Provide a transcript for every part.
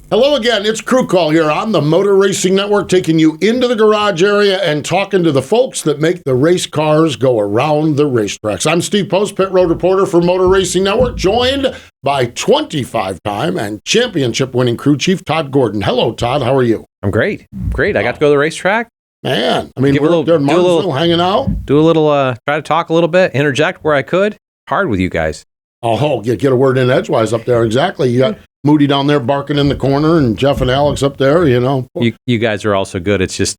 Hello again, it's Crew Call here on the Motor Racing Network, taking you into the garage area and talking to the folks that make the race cars go around the racetracks. I'm Steve Post, pit road reporter for Motor Racing Network, joined by 25-time and championship-winning crew chief Todd Gordon. Hello, Todd. How are you? I'm great. Great. I got to go to the racetrack. Man, I mean, we're there in Martinsville hanging out. Do a little, try to talk a little bit, interject where I could. Hard with you guys. Oh, get a word in edgewise up there. Exactly. You got Moody down there barking in the corner, and Jeff and Alex up there. You know, you guys are also good. It's just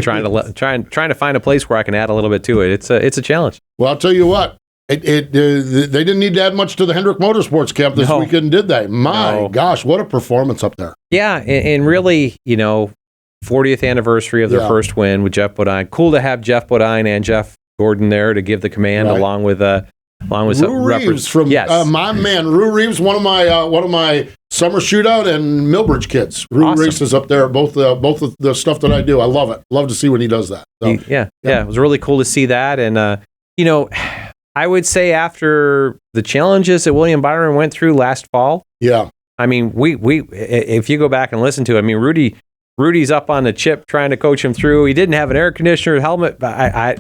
trying to find a place where I can add a little bit to it. It's a challenge. Well, I'll tell you what. They didn't need to add much to the Hendrick Motorsports camp this weekend, did they? My gosh, what a performance up there! Yeah, and really, 40th anniversary of their first win with Jeff Bodine. Cool to have Jeff Bodine and Jeff Gordon there to give the command, along with Rue Reeves from my man Rue Reeves, one of my summer shootout and Millbridge kids. Rue races up there, both of the stuff that I do. I love it. Love to see when he does that. So, yeah, it was really cool to see that. And I would say after the challenges that William Byron went through last fall, I mean, we if you go back and listen to it, I mean, Rudy's up on the chip trying to coach him through. He didn't have an air conditioner, helmet.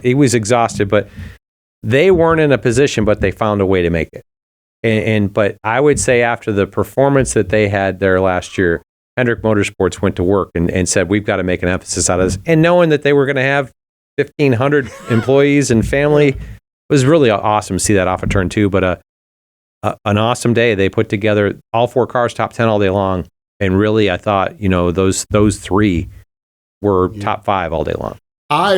He was exhausted, but they weren't in a position, but they found a way to make it. But I would say after the performance that they had there last year, Hendrick Motorsports went to work and said, we've got to make an emphasis out of this. And knowing that they were going to have 1,500 employees and family, it was really awesome to see that off of turn 2. But an awesome day. They put together all 4 cars, top 10 all day long. And really, I thought, those 3 were top 5 all day long. I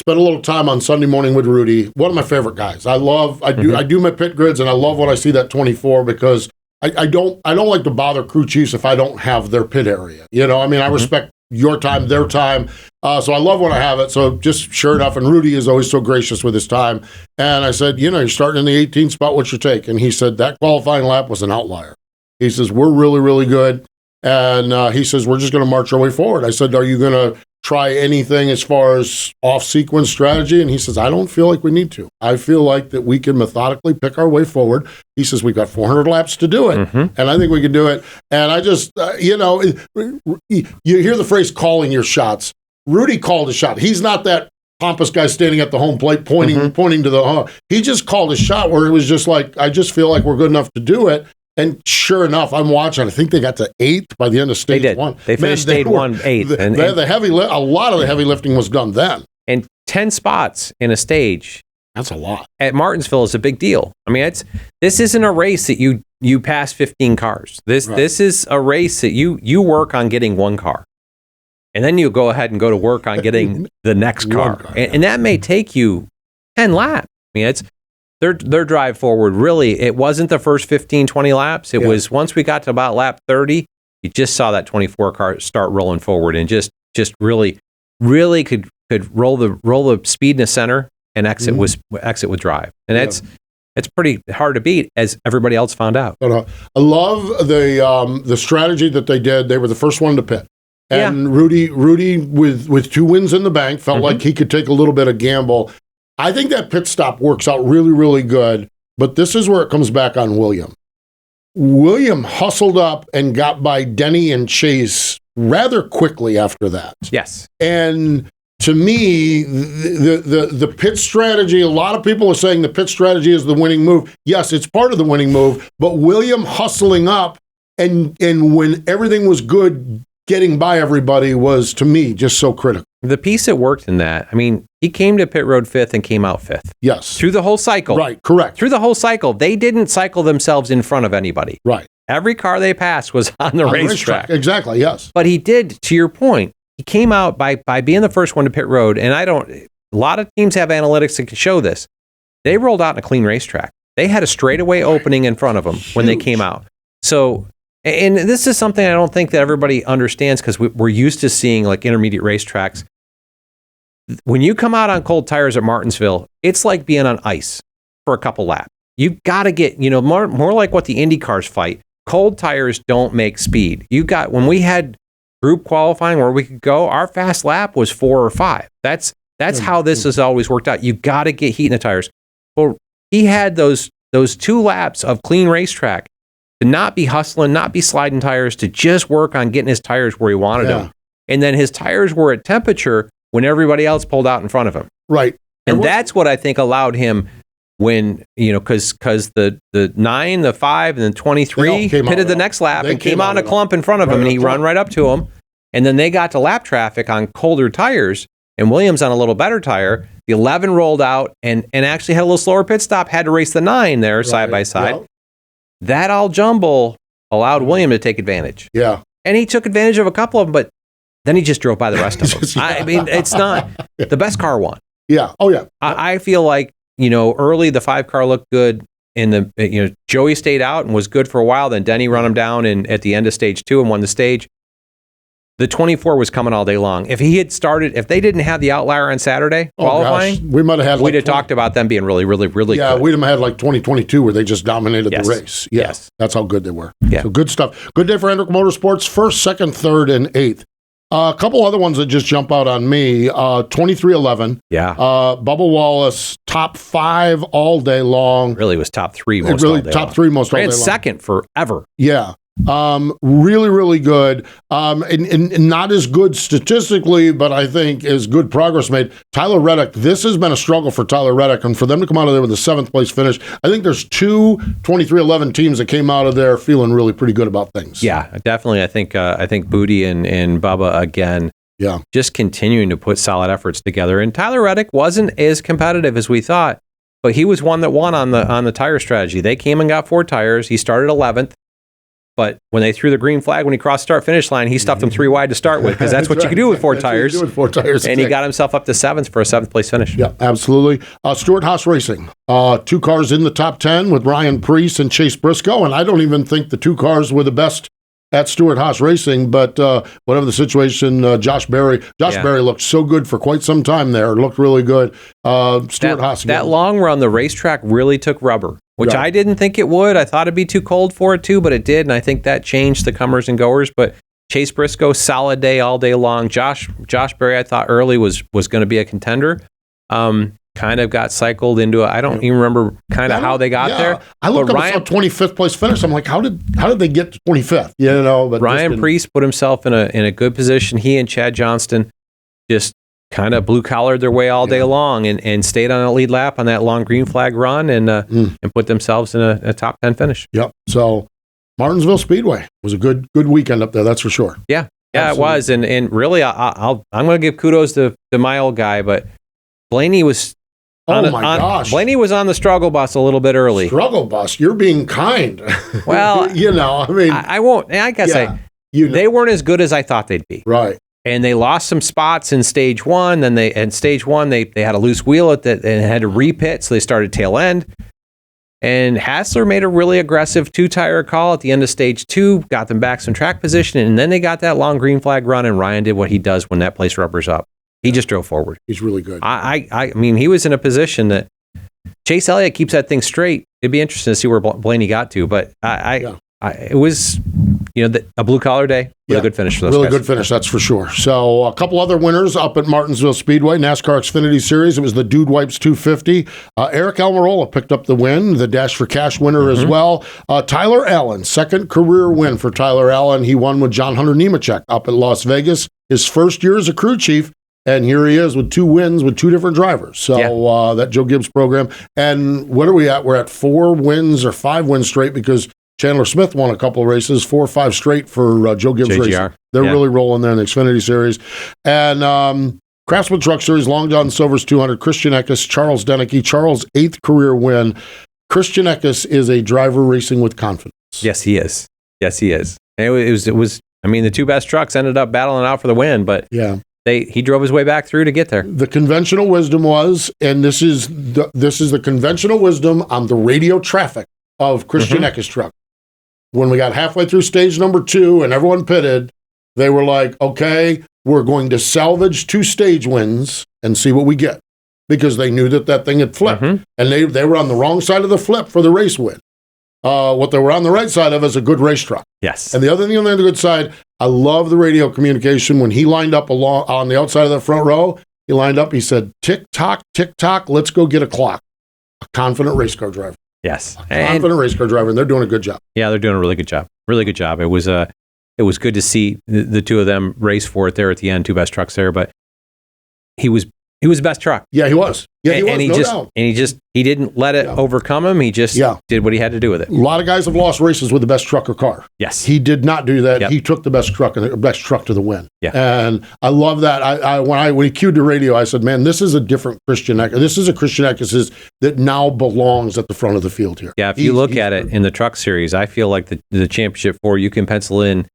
spent a little time on Sunday morning with Rudy. One of my favorite guys. I do my pit grids, and I love when I see that 24 because I don't like to bother crew chiefs if I don't have their pit area. I respect your time, their time. So I love when I have it. So just sure enough, and Rudy is always so gracious with his time. And I said, you're starting in the 18th spot. What's your take? And he said that qualifying lap was an outlier. He says we're really, really good. And he says, we're just going to march our way forward. I said, are you going to try anything as far as off-sequence strategy? And he says, I don't feel like we need to. I feel like that we can methodically pick our way forward. He says, we've got 400 laps to do it. And I think we can do it. And I just, you hear the phrase calling your shots. Rudy called a shot. He's not that pompous guy standing at the home plate pointing to the, he just called a shot where it was just like, I just feel like we're good enough to do it. And sure enough, I'm watching. I think they got to 8th by the end of stage 1. They finished stage 1 8th. A lot of the heavy lifting was done then. And 10 spots in a stage. That's a lot. At Martinsville is a big deal. I mean, this isn't a race that you pass 15 cars. This is a race that you work on getting 1 car. And then you go ahead and go to work on getting the next car. And that may take you 10 laps. I mean, it's their drive forward, really, it wasn't the first 15, 20 laps. It was once we got to about lap 30, you just saw that 24 car start rolling forward and just really could roll the speed in the center and exit with drive. And it's pretty hard to beat, as everybody else found out. But, I love the strategy that they did. They were the first one to pit. And Rudy with 2 wins in the bank felt like he could take a little bit of gamble. I think that pit stop works out really, really good, but this is where it comes back on William. William hustled up and got by Denny and Chase rather quickly after that. Yes. And to me, the pit strategy, a lot of people are saying the pit strategy is the winning move. Yes, it's part of the winning move, but William hustling up and when everything was good, getting by everybody was, to me, just so critical. The piece that worked in that, I mean, he came to pit road 5th and came out 5th. Yes. Through the whole cycle. Right, correct. Through the whole cycle. They didn't cycle themselves in front of anybody. Right. Every car they passed was on the racetrack. Exactly, yes. But he did, to your point, he came out by being the first one to pit road, and a lot of teams have analytics that can show this. They rolled out in a clean racetrack. They had a straightaway opening in front of them when they came out. So, and this is something I don't think that everybody understands because we're used to seeing like intermediate racetracks. When you come out on cold tires at Martinsville, it's like being on ice for a couple laps. You've got to get, more like what the Indy cars fight. Cold tires don't make speed. When we had group qualifying where we could go, our fast lap was 4 or 5. That's how this has always worked out. You got to get heat in the tires. Well, he had those 2 laps of clean racetrack. to not be hustling, not be sliding tires, to just work on getting his tires where he wanted them. And then his tires were at temperature when everybody else pulled out in front of him. Right. And that's what I think allowed him when, because the 9, the 5, and then 23 pitted the next lap and came out in a clump in front of him, and he run right up to him. And then they got to lap traffic on colder tires, and Williams on a little better tire. The 11 rolled out and actually had a little slower pit stop, had to race the 9 there side by side. Yep. That all jumble allowed William to take advantage. Yeah. And he took advantage of a couple of them, but then he just drove by the rest of them. I mean, it's not the best car won. Yeah. Oh, yeah. I feel like, early the 5 car looked good. And Joey stayed out and was good for a while. Then Denny run him down at the end of stage 2 and won the stage. The 24 was coming all day long. If they didn't have the outlier on Saturday qualifying, we might have had. We'd have talked about them being really, really, really. Yeah, good. we'd have had like 2022 where they just dominated the race. Yeah, yes, that's how good they were. Yeah, so good stuff. Good day for Hendrick Motorsports. 1st, 2nd, 3rd, and 8th. A couple other ones that just jump out on me. 2311. Yeah. Bubba Wallace, top 5 all day long. Really was top 3 most all day long. Top 3 most all day long. Ran second forever. Yeah. Really, really good. And not as good statistically, but I think is good progress made. Tyler Reddick, this has been a struggle for Tyler Reddick, and for them to come out of there with a 7th place finish, I think there's 2 2311 teams that came out of there feeling really pretty good about things. Yeah, definitely. I think Booty and Bubba again. Yeah, just continuing to put solid efforts together. And Tyler Reddick wasn't as competitive as we thought, but he was one that won on the tire strategy. They came and got 4 tires. He started 11th. But when they threw the green flag when he crossed start-finish line, he stuffed them 3 wide to start with, because that's what you can do with 4 tires. And he got himself up to 7th for a 7th place finish. Yeah, absolutely. Stewart-Haas Racing, 2 cars in the top 10 with Ryan Preece and Chase Briscoe, and I don't even think the 2 cars were the best at Stewart-Haas Racing, but whatever the situation, Josh Berry looked so good for quite some time there. It looked really good. Stewart-Haas. That long run, the racetrack really took rubber, which I didn't think it would. I thought it'd be too cold for it too, but it did, and I think that changed the comers and goers. But Chase Briscoe, solid day all day long. Josh Berry, I thought early was going to be a contender. Kind of got cycled into I don't even remember how they got there. I looked up and saw 25th place finish. I'm like, how did they get to 25th? But Ryan Preece put himself in a good position. He and Chad Johnston just kind of blue-collared their way all day long and stayed on a lead lap on that long green flag run and put themselves in a top 10 finish. Yep. So Martinsville Speedway was a good weekend up there, that's for sure. Yeah. Yeah, absolutely. It was. And really, I'm going to give kudos to my old guy, but Blaney was... gosh. Blaney was on the struggle bus a little bit early. Struggle bus? You're being kind. Well, I won't. I guess they weren't as good as I thought they'd be. Right. And they lost some spots in stage 1. Then they had a loose wheel and had to repit, so they started tail end. And Hassler made a really aggressive 2-tire call at the end of stage 2, got them back some track position, and then they got that long green flag run, and Ryan did what he does when that place rubbers up. He just drove forward. He's really good. I mean, he was in a position that Chase Elliott keeps that thing straight. It'd be interesting to see where Blaney got to, but it was, a blue collar day with a good finish for those guys. Really good finish, that's for sure. So a couple other winners up at Martinsville Speedway, NASCAR Xfinity Series. It was the Dude Wipes 250. Eric Almirola picked up the win, the Dash for Cash winner as well. Tyler Allen, 2nd career win for Tyler Allen. He won with John Hunter Nemechek up at Las Vegas. His first year as a crew chief. And here he is with 2 wins with 2 different drivers. So that Joe Gibbs program. And what are we at? We're at 4 wins or 5 wins straight because Chandler Smith won a couple of races, 4 or 5 straight for Joe Gibbs Racing. They're really rolling there in the Xfinity Series. And Craftsman Truck Series, Long John Silver's 200, Christian Eckes, Charles Deneke, Charles' 8th career win. Christian Eckes is a driver racing with confidence. Yes, he is. And it was. I mean, the 2 best trucks ended up battling out for the win, but he drove his way back through to get there. The conventional wisdom was, and this is the conventional wisdom on the radio traffic of Christian Eckes' truck. When we got halfway through stage number 2 and everyone pitted, they were like, okay, we're going to salvage 2 stage wins and see what we get. Because they knew that thing had flipped. And they were on the wrong side of the flip for the race win. What they were on the right side of is a good race truck. Yes. And the other thing on the good side, I love the radio communication. When he lined up along on the outside of the front row, he said, tick-tock, let's go get a clock. A confident race car driver. Yes. Confident race car driver, and they're doing a good job. Yeah, they're doing a really good job. Really good job. It was good to see the two of them race for it there at the end, two best trucks there, but he was the best truck. Yeah, he was. Yeah, he was, he didn't let it overcome him. He just did what he had to do with it. A lot of guys have lost races with the best truck or car. Yes. He did not do that. Yep. He took the best truck and the best truck to the win. Yeah. And I love that. When he cued the radio, I said, man, this is a different Christian Eckes. This is a Christian Eckes that now belongs at the front of the field here. Yeah, if you look at it in the truck series, I feel like the championship 4, you can pencil in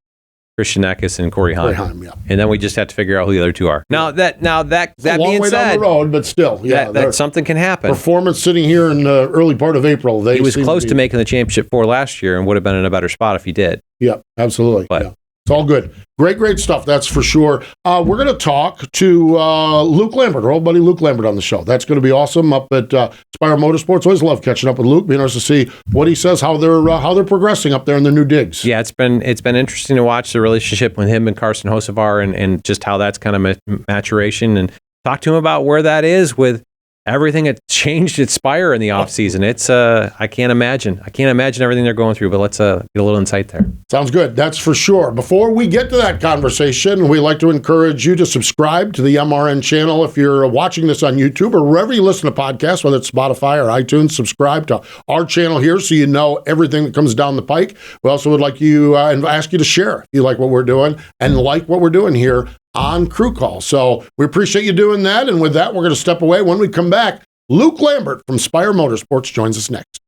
Christian Eckes and Corey Heim. Yeah. And then we just have to figure out who the other two are. Now that it's a long being way said, down the road, but still, that something can happen. Performance sitting here in the early part of April. He was close to making the championship 4 last year and would have been in a better spot if he did. Yeah, absolutely. But it's all good. Great stuff, that's for sure. We're going to talk to Luke Lambert, our old buddy Luke Lambert on the show. That's going to be awesome up at Spire Motorsports. Always love catching up with Luke. Be interested to see what he says, how they're progressing up there in their new digs. Yeah, it's been interesting to watch the relationship with him and Carson Hocevar and just how that's kind of maturation, and talk to him about where that is with everything that changed at Spire in the offseason. It's I can't imagine everything they're going through, but let's get a little insight there. Sounds good. That's for sure. Before we get to that conversation, we like to encourage you to subscribe to the MRN channel. If you're watching this on YouTube or wherever you listen to podcasts, whether it's Spotify or iTunes, subscribe to our channel here so you know everything that comes down the pike. We also would like you and ask you to share if you like what we're doing and like what we're doing here on Crew Call. So we appreciate you doing that. And with that, we're going to step away. When we come back, Luke Lambert from Spire Motorsports joins us next.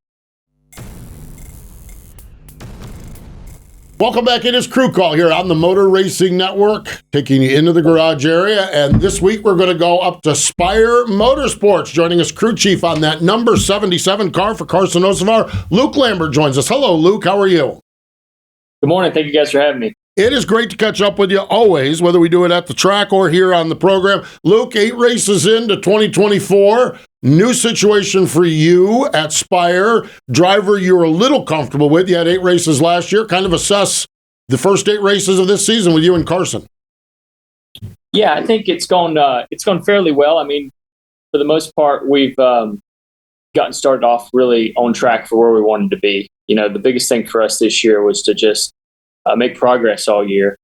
Welcome back. It is Crew Call here on the Motor Racing Network, taking you into the garage area. And this week, we're going to go up to Spire Motorsports. Joining us, crew chief on that number 77 car for Carson Hocever, Luke Lambert joins us. Hello, Luke. How are you? Good morning. Thank you guys for having me. It is great to catch up with you always, whether we do it at the track or here on the program. Luke, 8 races into 2024. New situation for you at Spire. Driver you're a little comfortable with. You had 8 races last year. Kind of assess the first 8 races of this season with you and Carson. Yeah, I think it's gone fairly well. I mean, for the most part, we've gotten started off really on track for where we wanted to be. You know, the biggest thing for us this year was to just make progress all year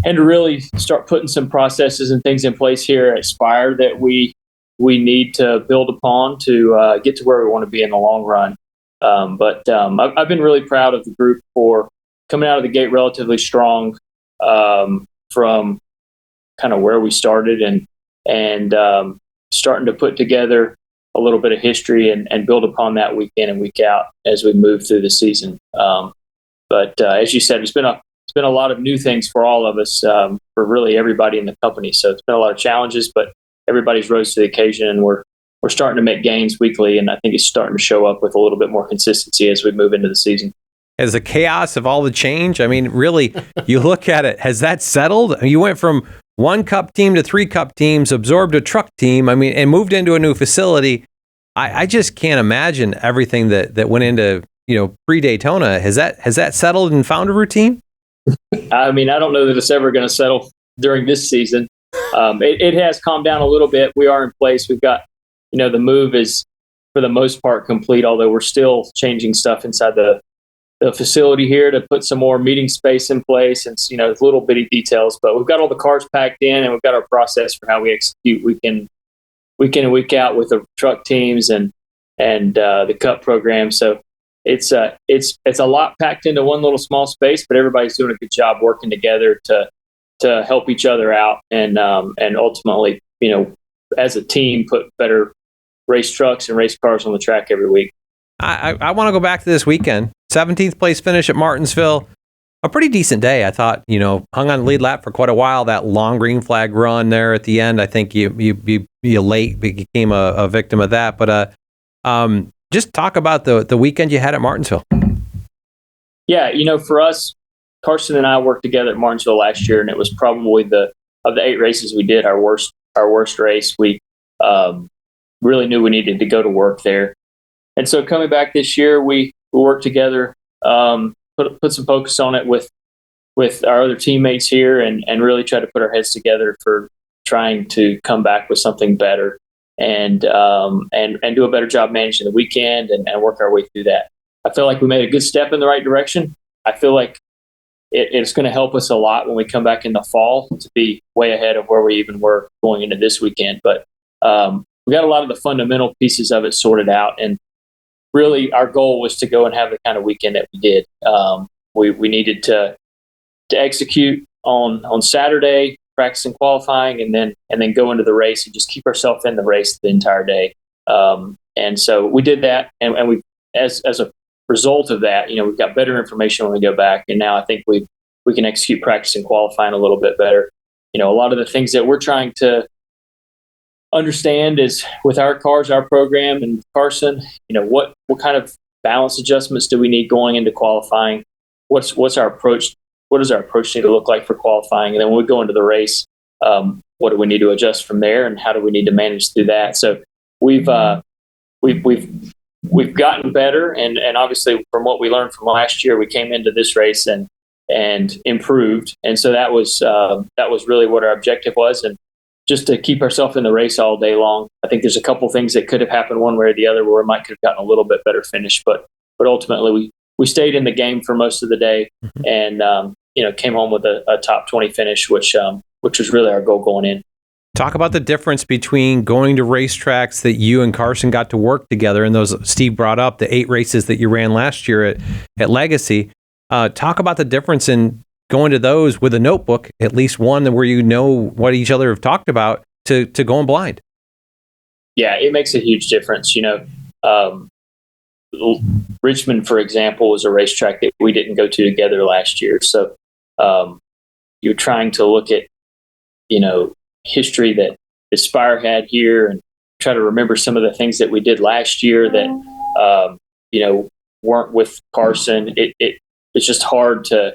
and to really start putting some processes and things in place here at Spire that we need to build upon to get to where we want to be in the long run. But I've been really proud of the group for coming out of the gate relatively strong from kind of where we started and starting to put together a little bit of history and build upon that week in and week out as we move through the season. But as you said, it's been a lot of new things for all of us, for really everybody in the company. So it's been a lot of challenges, but everybody's rose to the occasion, and we're starting to make gains weekly, and I think it's starting to show up with a little bit more consistency as we move into the season. As the chaos of all the change, I mean, really, you look at it, has that settled? You went from 1 cup team to 3 cup teams, absorbed a truck team, I mean, and moved into a new facility. I just can't imagine everything that went into, pre-Daytona. Has that settled and found a routine? I mean, I don't know that it's ever going to settle during this season. It has calmed down a little bit. We are in place. We've got, the move is for the most part complete, although we're still changing stuff inside the facility here to put some more meeting space in place and, little bitty details. But we've got all the cars packed in, and we've got our process for how we execute week in and week out with the truck teams and the Cup program. So it's a lot packed into one little small space, but everybody's doing a good job working together to help each other out and ultimately, as a team, put better race trucks and race cars on the track every week. I want to go back to this weekend. 17th place finish at Martinsville. A pretty decent day, I thought. Hung on the lead lap for quite a while. That long green flag run there at the end, I think you late became a victim of that. But just talk about the weekend you had at Martinsville. Yeah, for us, Carson and I worked together at Martinsville last year, and it was probably of the 8 races we did, our worst race. We really knew we needed to go to work there, and so coming back this year, we worked together. Put some focus on it with our other teammates here and really try to put our heads together for trying to come back with something better. and do a better job managing the weekend and work our way through that. I feel like we made a good step in the right direction. I feel like it's going to help us a lot when we come back in the fall to be way ahead of where we even were going into this weekend. But we got a lot of the fundamental pieces of it sorted out. And really our goal was to go and have the kind of weekend that we did. We needed to execute on Saturday, practice and qualifying, and then go into the race and just keep ourselves in the race the entire day. And so we did that. And we, as a result of that, we've got better information when we go back. And now I think we can execute practice and qualifying a little bit better. A lot of the things that we're trying to understand is with our cars, our program, and Carson, what kind of balance adjustments do we need going into qualifying? What's our approach? What does our approach need to look like for qualifying? And then when we go into the race, what do we need to adjust from there, and how do we need to manage through that? So we've gotten better, and obviously from what we learned from last year, we came into this race and improved. And so that was really what our objective was, and just to keep ourselves in the race all day long. I think there's a couple things that could have happened one way or the other where we might have gotten a little bit better finish, but ultimately we stayed in the game for most of the day, and came home with a top 20 finish, which was really our goal going in. Talk about the difference between going to racetracks that you and Carson got to work together, and those Steve brought up, the 8 races that you ran last year at Legacy. Talk about the difference in going to those with a notebook, at least one where you know what each other have talked about, to going blind. Yeah, it makes a huge difference. Richmond, for example, was a racetrack that we didn't go to together last year. So you're trying to look at, history that Aspire had here and try to remember some of the things that we did last year that, weren't with Carson. It's just hard to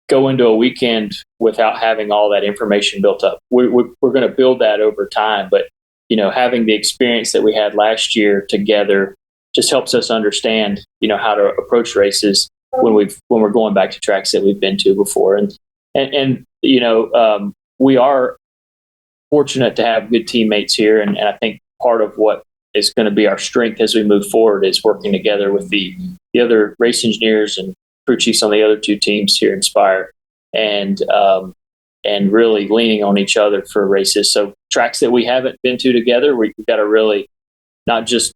go into a weekend without having all that information built up. We're going to build that over time, but having the experience that we had last year together just helps us understand, how to approach races when we're going back to tracks that we've been to before. And we are fortunate to have good teammates here, and I think part of what is going to be our strength as we move forward is working together with the other race engineers and crew chiefs on the other 2 teams here in Spire, and really leaning on each other for races. So tracks that we haven't been to together, we've got to really not just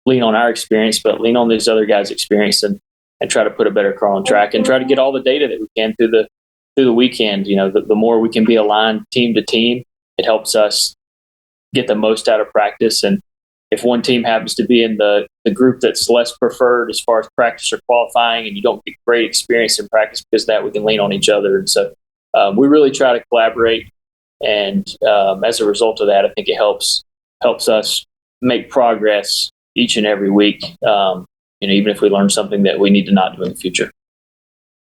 lean on our experience, but lean on these other guys' experience and try to put a better car on track and try to get all the data that we can through the weekend. The more we can be aligned team to team, it helps us get the most out of practice. And if one team happens to be in the group that's less preferred as far as practice or qualifying, and you don't get great experience in practice because of that, we can lean on each other. And so we really try to collaborate. And as a result of that, I think it helps us make progress each and every week, even if we learn something that we need to not do in the future.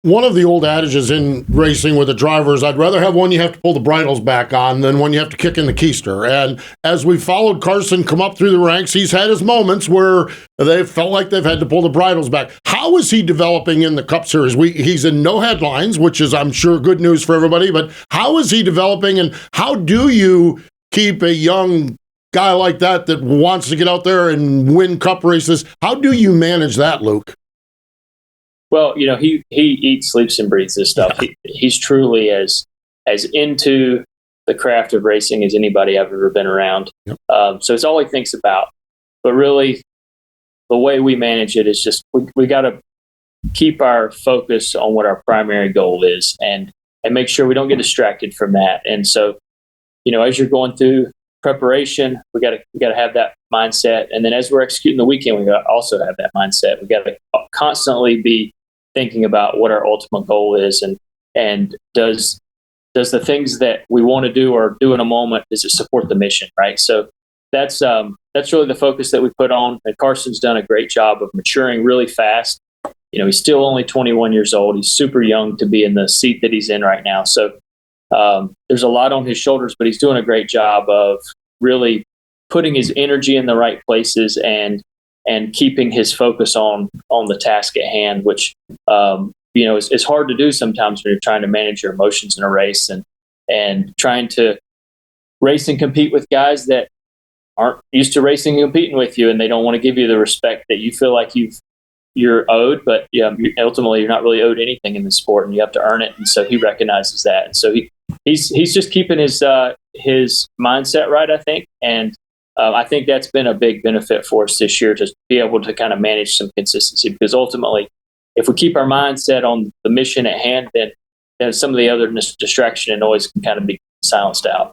One of the old adages in racing with the drivers, I'd rather have one you have to pull the bridles back on than one you have to kick in the keister. And as we followed Carson come up through the ranks, he's had his moments where they felt like they've had to pull the bridles back. How is he developing in the Cup Series? He's in no headlines, which is, I'm sure, good news for everybody, but how is he developing, and how do you keep a young guy like that wants to get out there and win Cup races? How do you manage that, Luke? Well, he eats, sleeps, and breathes this stuff. He's truly as into the craft of racing as anybody I've ever been around. Yep. So it's all he thinks about. But really, the way we manage it is just we got to keep our focus on what our primary goal is, and make sure we don't get distracted from that. And so, as you're going through preparation, we got to have that mindset. And then as we're executing the weekend, we got to also have that mindset. We got to constantly be thinking about what our ultimate goal is, and does the things that we want to do or do in a moment, does it support the mission, right? So that's really the focus that we put on. And Carson's done a great job of maturing really fast. He's still only 21 years old. He's super young to be in the seat that he's in right now. So there's a lot on his shoulders, but he's doing a great job of really putting his energy in the right places and keeping his focus on the task at hand, which is hard to do sometimes when you're trying to manage your emotions in a race and trying to race and compete with guys that aren't used to racing and competing with you, and they don't want to give you the respect that you feel like you're owed. But ultimately you're not really owed anything in the sport, and you have to earn it. And so he recognizes that, and so he's just keeping his mindset right, I think. And I think that's been a big benefit for us this year, to be able to kind of manage some consistency, because ultimately, if we keep our mindset on the mission at hand, then some of the other distraction and noise can kind of be silenced out.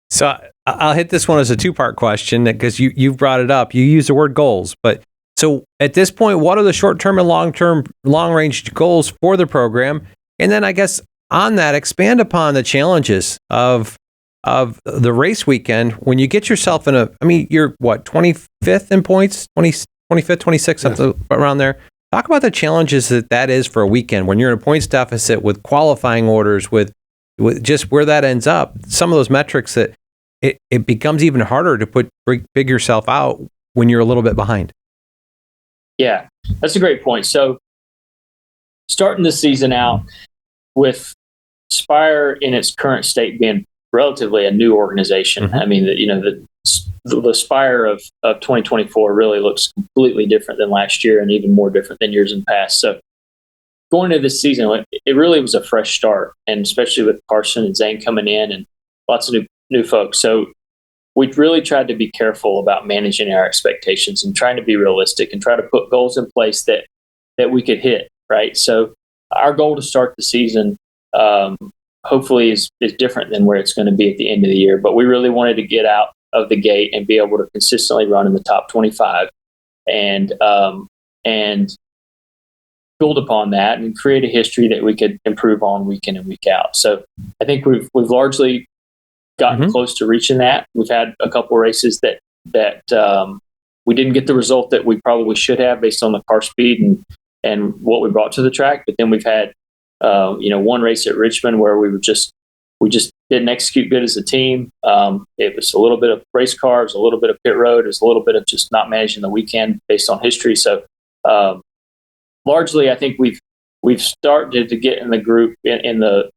So I'll hit this one as a two-part question, because you've brought it up. You use the word goals, but so at this point, what are the short-term and long-term, long-range goals for the program? And then I guess on that, expand upon the challenges of the race weekend when you get yourself you're what, 25th in points, 25th, 26th, something around there. Talk about the challenges that is for a weekend when you're in a points deficit with qualifying orders, with just where that ends up. Some of those metrics that it becomes even harder to figure yourself out when you're a little bit behind. Yeah, that's a great point. So starting the season out with Spire in its current state being relatively a new organization. Mm-hmm. I mean, the Spire of 2024 really looks completely different than last year, and even more different than years in the past. So going into this season, it really was a fresh start, and especially with Carson and Zane coming in and lots of new folks. So we really tried to be careful about managing our expectations and trying to be realistic and try to put goals in place that we could hit, right? So our goal to start the season hopefully is different than where it's going to be at the end of the year. But we really wanted to get out of the gate and be able to consistently run in the top 25 and build upon that and create a history that we could improve on week in and week out. So I think we've largely gotten close to reaching that. We've had a couple of races that we didn't get the result that we probably should have based on the car speed and what we brought to the track. But then we've had one race at Richmond where we just didn't execute good as a team. It was a little bit of race cars, a little bit of pit road, it was a little bit of just not managing the weekend based on history. So largely, I think we've started to get in the group in the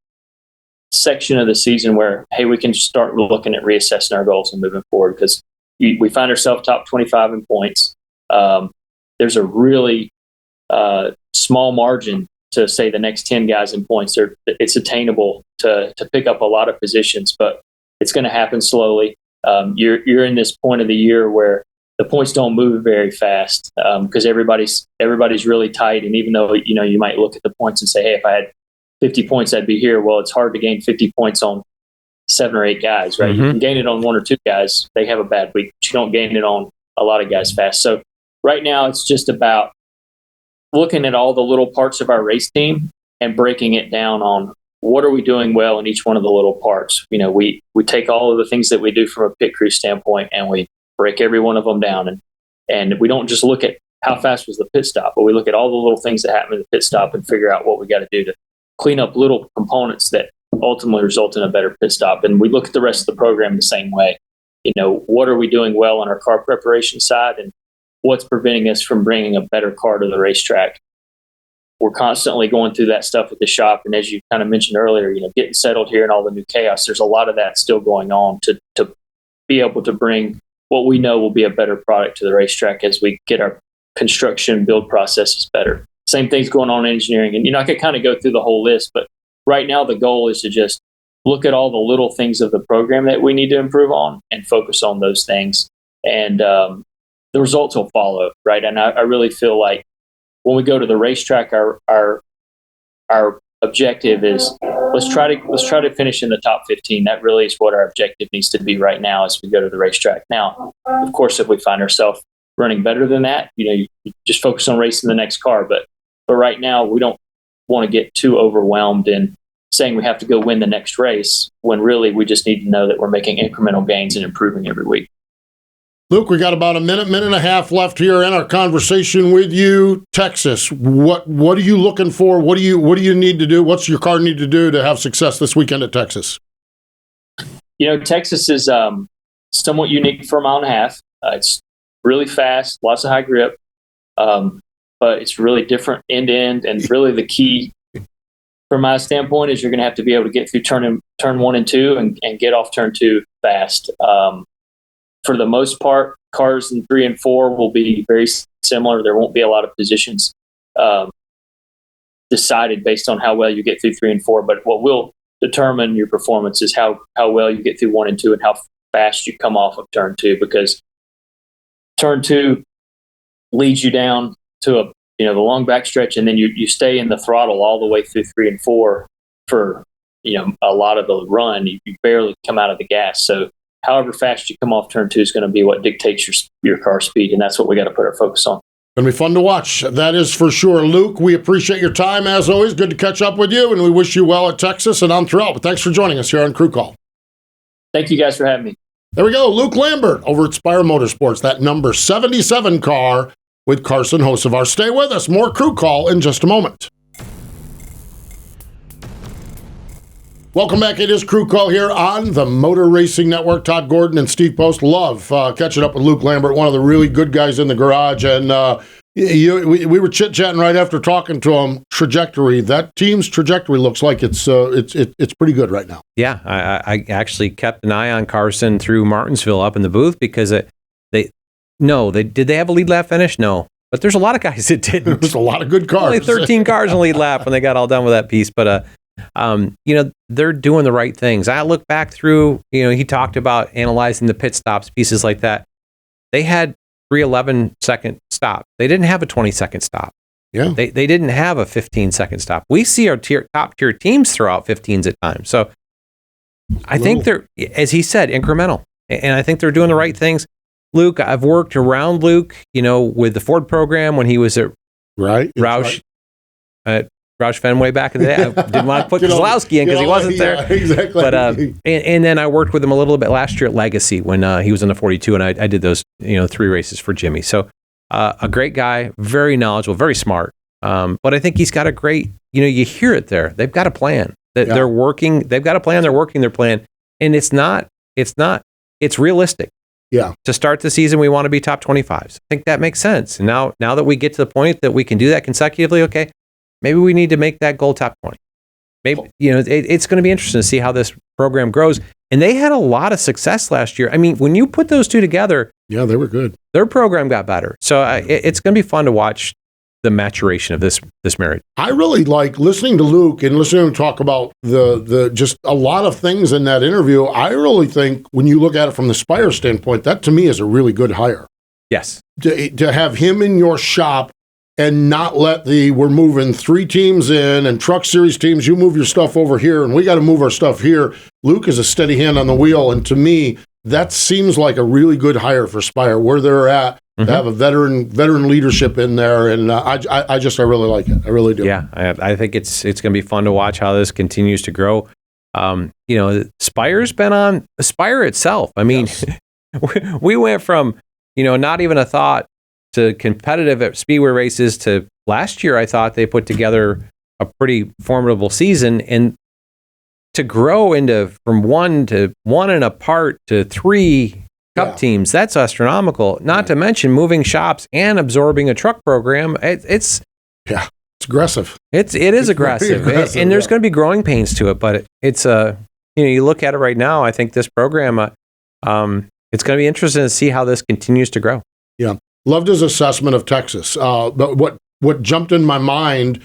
section of the season where, hey, we can start looking at reassessing our goals and moving forward, because we find ourselves top 25 in points. There's a really small margin to say the next 10 guys in points. It's attainable to pick up a lot of positions, but it's going to happen slowly. You're in this point of the year where the points don't move very fast because everybody's really tight. And even though you might look at the points and say, hey, if I had 50 points, I'd be here. Well, it's hard to gain 50 points on 7 or 8 guys, right? Mm-hmm. You can gain it on 1 or 2 guys. They have a bad week, but you don't gain it on a lot of guys fast. So right now it's just about looking at all the little parts of our race team and breaking it down on what are we doing well in each one of the little parts. We take all of the things that we do from a pit crew standpoint and we break every one of them down. And we don't just look at how fast was the pit stop, but we look at all the little things that happen in the pit stop and figure out what we got to do to clean up little components that ultimately result in a better pit stop. And we look at the rest of the program the same way. What are we doing well on our car preparation side, and what's preventing us from bringing a better car to the racetrack? We're constantly going through that stuff at the shop. And as you kind of mentioned earlier, getting settled here and all the new chaos, there's a lot of that still going on to be able to bring what we know will be a better product to the racetrack as we get our construction build processes better. Same thing's going on in engineering. And, I could kind of go through the whole list, but right now the goal is to just look at all the little things of the program that we need to improve on and focus on those things. And the results will follow, right? And I really feel like when we go to the racetrack, our objective is let's try to finish in the top 15. That really is what our objective needs to be right now as we go to the racetrack. Now, of course, if we find ourselves running better than that, you just focus on racing the next car. But right now, we don't want to get too overwhelmed in saying we have to go win the next race when really we just need to know that we're making incremental gains and improving every week. Luke, we got about a minute and a half left here in our conversation with you. Texas, what are you looking for? What do you need to do? What's your car need to do to have success this weekend at Texas? Texas is somewhat unique for a mile and a half. It's really fast, lots of high grip, but it's really different end to end. And really the key from my standpoint is you're going to have to be able to get through turn 1 and 2 and get off turn 2 fast. For the most part, cars in 3 and 4 will be very similar. There won't be a lot of positions decided based on how well you get through 3 and 4. But what will determine your performance is how well you get through 1 and 2 and how fast you come off of turn 2, because turn 2 leads you down to the long back stretch, and then you stay in the throttle all the way through 3 and 4 for a lot of the run. You barely come out of the gas. So however fast you come off turn 2 is going to be what dictates your car speed, and that's what we got to put our focus on. Going to be fun to watch. That is for sure. Luke, we appreciate your time as always. Good to catch up with you, and we wish you well at Texas and on throughout. But thanks for joining us here on Crew Call. Thank you guys for having me. There we go. Luke Lambert over at Spire Motorsports, that number 77 car with Carson Hocevar. Stay with us. More Crew Call in just a moment. Welcome back. It is Crew Call here on the Motor Racing Network. Todd Gordon and Steve Post. Love catching up with Luke Lambert, one of the really good guys in the garage. And we were chit-chatting right after talking to him. Trajectory. That team's trajectory looks like it's pretty good right now. Yeah, I actually kept an eye on Carson through Martinsville up in the booth because did they have a lead lap finish? No. But there's a lot of guys that didn't. There's a lot of good cars. Only 13 cars in the lead lap when they got all done with that piece. But they're doing the right things. I look back through, he talked about analyzing the pit stops, pieces like that. They had 3 11-second stops. They didn't have a 20-second stop. Yeah. They didn't have a 15-second stop. We see our top tier teams throw out 15s at times. So I think they're, as he said, incremental. And I think they're doing the right things. Luke, I've worked around Luke, with the Ford program when he was at Roush. Roush Fenway back in the day. I didn't want to put Kozlowski in because he wasn't there. Yeah, exactly. But and then I worked with him a little bit last year at Legacy when he was in the 42, and I did those 3 races for Jimmy. So a great guy, very knowledgeable, very smart. But I think he's got a great. You hear it there. They've got a plan. They're working. They've got a plan. They're working their plan, and it's realistic. Yeah. To start the season, we want to be top 25s. I think that makes sense. And now that we get to the point that we can do that consecutively, okay. Maybe we need to make that goal top 20. Maybe, it's going to be interesting to see how this program grows. And they had a lot of success last year. I mean, when you put those two together, yeah, they were good. Their program got better. So it's going to be fun to watch the maturation of this marriage. I really like listening to Luke and listening to him talk about the just a lot of things in that interview. I really think when you look at it from the Spire standpoint, that to me is a really good hire. Yes. To have him in your shop and not let we're moving 3 teams in and Truck Series teams, you move your stuff over here and we got to move our stuff here. Luke is a steady hand on the wheel. And to me, that seems like a really good hire for Spire, where they're at, to have a veteran leadership in there. And I really like it. I really do. Yeah, I think it's going to be fun to watch how this continues to grow. Spire's been on Spire itself. I mean, yes. we went from, not even a thought to competitive at Speedway races to last year. I thought they put together a pretty formidable season, and to grow into from 1 and a part to 3 Cup teams, that's astronomical. Not to mention moving shops and absorbing a truck program. It's aggressive. It is aggressive, and there's going to be growing pains to it. But it's you look at it right now. I think this program, it's going to be interesting to see how this continues to grow. Yeah. Loved his assessment of Texas. But what jumped in my mind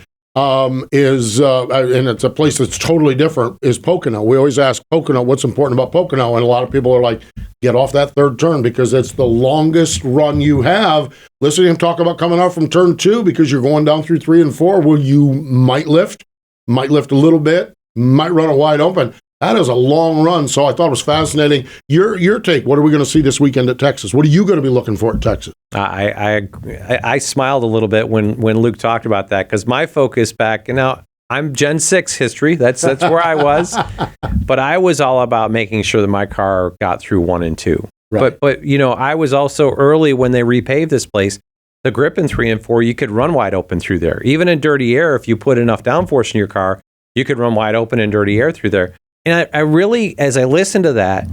is, and it's a place that's totally different, is Pocono. We always ask Pocono, what's important about Pocono? And a lot of people are like, get off that third turn because it's the longest run you have. Listen to him talk about coming out from turn 2 because you're going down through 3 and 4 where you might lift a little bit, might run a wide open. That is a long run, so I thought it was fascinating. Your take, what are we going to see this weekend at Texas? What are you going to be looking for at Texas? I smiled a little bit when Luke talked about that because my focus back, now I'm Gen 6 history, that's where I was, but I was all about making sure that my car got through 1 and 2. Right. But I was also early when they repaved this place. The grip in 3 and 4, you could run wide open through there. Even in dirty air, if you put enough downforce in your car, you could run wide open in dirty air through there. And I really, as I listen to that,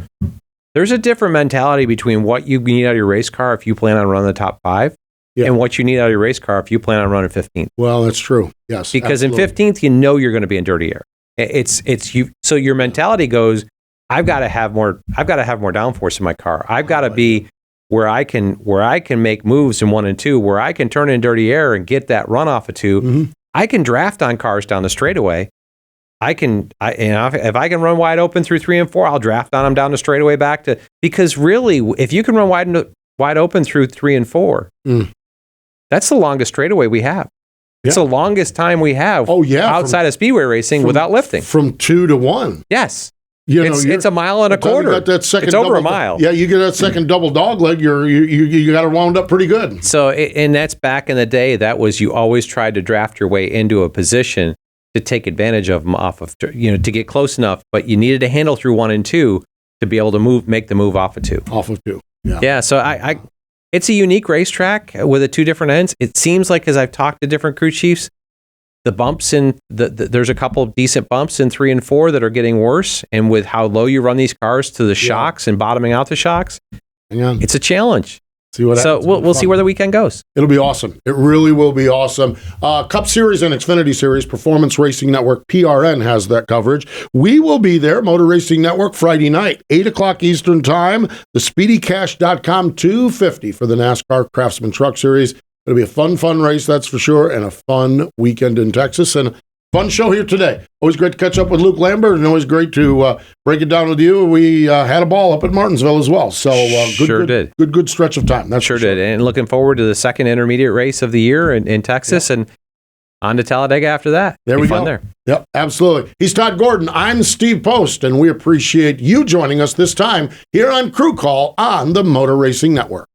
there's a different mentality between what you need out of your race car if you plan on running the top 5 and what you need out of your race car if you plan on running 15th. Well, that's true. Yes. Because absolutely. In 15th, you're going to be in dirty air. It's you. So your mentality goes, I've got to have more downforce in my car. I've got to be where I can make moves in 1 and 2, where I can turn in dirty air and get that run off of 2. Mm-hmm. I can draft on cars down the straightaway. If I can run wide open through 3 and 4, I'll draft on them down the straightaway back to, because really, if you can run wide open through 3 and 4, that's the longest straightaway we have. It's the longest time we have outside of speedway racing without lifting. From 2 to 1. Yes. It's a mile and a quarter. It's over a mile. Yeah, you get that second double dog leg, you got it wound up pretty good. So, and that's back in the day. That was, you always tried to draft your way into a position to take advantage of them off of, to get close enough, but you needed to handle through 1 and 2 to be able to make the move off of 2. Off of 2. Yeah. Yeah. So it's a unique racetrack with the 2 different ends. It seems like, as I've talked to different crew chiefs, the bumps in there's a couple of decent bumps in 3 and 4 that are getting worse. And with how low you run these cars to the shocks and bottoming out the shocks, it's a challenge. See what happens. So we'll see where the weekend goes. It'll be awesome. It really will be awesome. Cup Series and Xfinity Series, Performance Racing Network, PRN has that coverage. We will be there, Motor Racing Network, Friday night, 8 o'clock Eastern Time. The SpeedyCash.com $250 for the NASCAR Craftsman Truck Series. It'll be a fun race, that's for sure, and a fun weekend in Texas. And fun show here today. Always great to catch up with Luke Lambert, and always great to break it down with you. We had a ball up at Martinsville as well. So good stretch of time. That's sure did. And looking forward to the second intermediate race of the year in Texas, and on to Talladega after that. There we go. Yep, absolutely. He's Todd Gordon. I'm Steve Post, and we appreciate you joining us this time here on Crew Call on the Motor Racing Network.